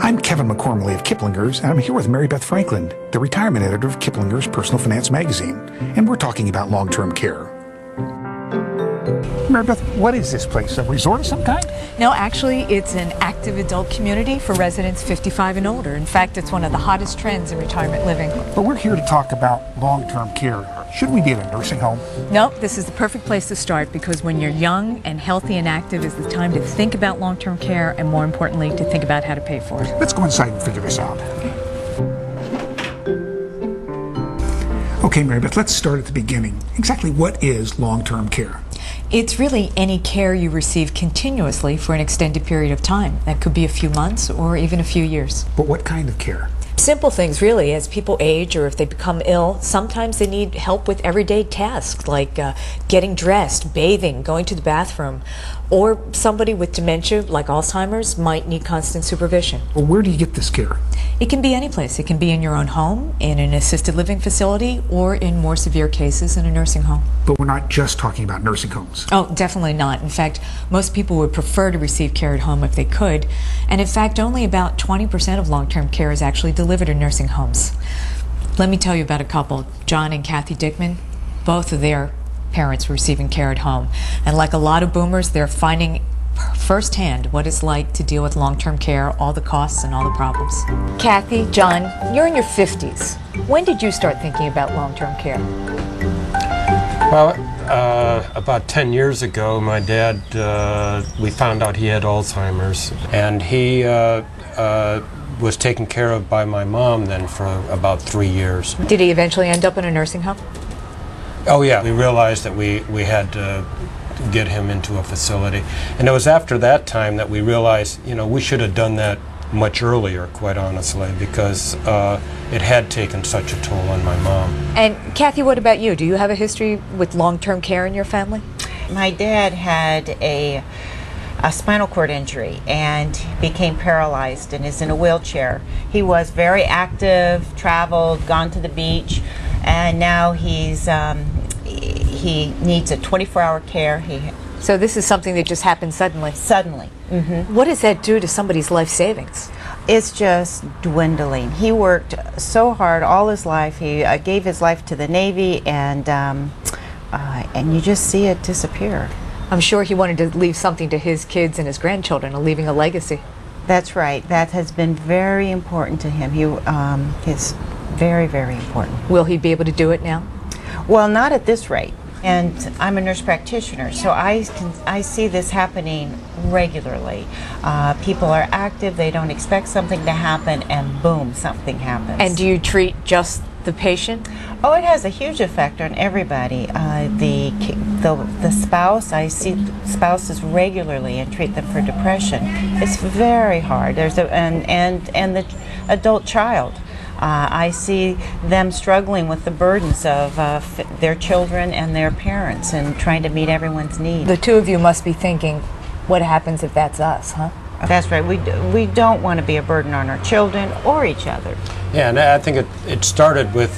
I'm Kevin McCormley of Kiplinger's, and I'm here with Mary Beth Franklin, the retirement editor of Kiplinger's Personal Finance Magazine, and we're talking about long-term care. Mary Beth, what is this place? A resort of some kind? No, actually, it's an active adult community for residents 55 and older. In fact, it's one of the hottest trends in retirement living. But we're here to talk about long-term care. Should we be at a nursing home? No, this is the perfect place to start because when you're young and healthy and active is the time to think about long-term care and, more importantly, to think about how to pay for it. Let's go inside and figure this out. Okay, Mary Beth, let's start at the beginning. Exactly what is long-term care? It's really any care you receive continuously for an extended period of time. That could be a few months or even a few years. But what kind of care? Simple things, really. As people age or if they become ill, sometimes they need help with everyday tasks like getting dressed, bathing, going to the bathroom. Or somebody with dementia, like Alzheimer's, might need constant supervision. Well, where do you get this care? It can be any place. It can be in your own home, in an assisted living facility, or in more severe cases, in a nursing home. But we're not just talking about nursing homes. Oh, definitely not. In fact, most people would prefer to receive care at home if they could. And in fact, only about 20% of long-term care is actually delivered in nursing homes. Let me tell you about a couple, John and Kathy Dickman. Both of their parents were receiving care at home. And like a lot of boomers, they're finding firsthand what it's like to deal with long-term care, all the costs and all the problems. Kathy, John, you're in your 50s. When did you start thinking about long-term care? Well, about 10 years ago, my dad, we found out he had Alzheimer's, and he was taken care of by my mom then for about 3 years. Did he eventually end up in a nursing home? Oh yeah, we realized that we had to get him into a facility. And it was after that time that we realized, you know, we should have done that much earlier, quite honestly, because it had taken such a toll on my mom. And Kathy, what about you? Do you have a history with long-term care in your family? My dad had a spinal cord injury and became paralyzed and is in a wheelchair. He was very active, traveled, gone to the beach, and now he needs a 24-hour care. So this is something that just happened suddenly? Suddenly. Mm-hmm. What does that do to somebody's life savings? It's just dwindling. He worked so hard all his life. He gave his life to the Navy, and you just see it disappear. I'm sure he wanted to leave something to his kids and his grandchildren, leaving a legacy. That's right. That has been very important to him. It's very, very important. Will he be able to do it now? Well, not at this rate. And I'm a nurse practitioner, so I see this happening regularly. People are active, they don't expect something to happen, and boom, something happens. And do you treat just the patient? Oh, it has a huge effect on everybody. The spouse, I see spouses regularly and treat them for depression. It's very hard. And the adult child. I see them struggling with the burdens of their children and their parents and trying to meet everyone's needs. The two of you must be thinking, what happens if that's us, huh? That's right. We don't want to be a burden on our children or each other. Yeah, and I think it started with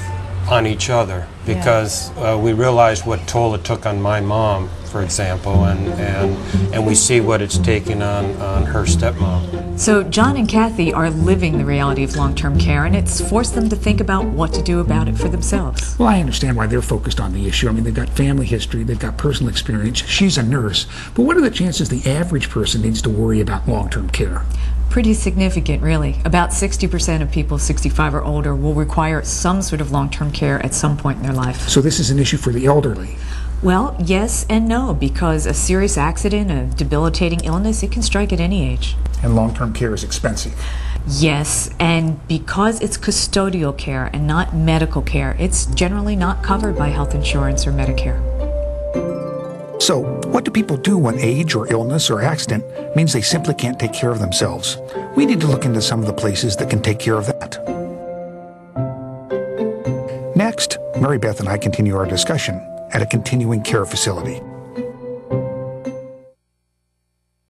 on each other because we realized what toll it took on my mom, for example, and we see what it's taking on her stepmom. So John and Kathy are living the reality of long-term care, and it's forced them to think about what to do about it for themselves. Well, I understand why they're focused on the issue. I mean, they've got family history, they've got personal experience. She's a nurse. But what are the chances the average person needs to worry about long-term care? Pretty significant, really. About 60% of people 65 or older will require some sort of long-term care at some point in their life. So this is an issue for the elderly? Well, yes and no, because a serious accident, a debilitating illness, it can strike at any age. And long-term care is expensive? Yes, and because it's custodial care and not medical care, it's generally not covered by health insurance or Medicare. So, what do people do when age or illness or accident means they simply can't take care of themselves? We need to look into some of the places that can take care of that. Next, Mary Beth and I continue our discussion at a continuing care facility.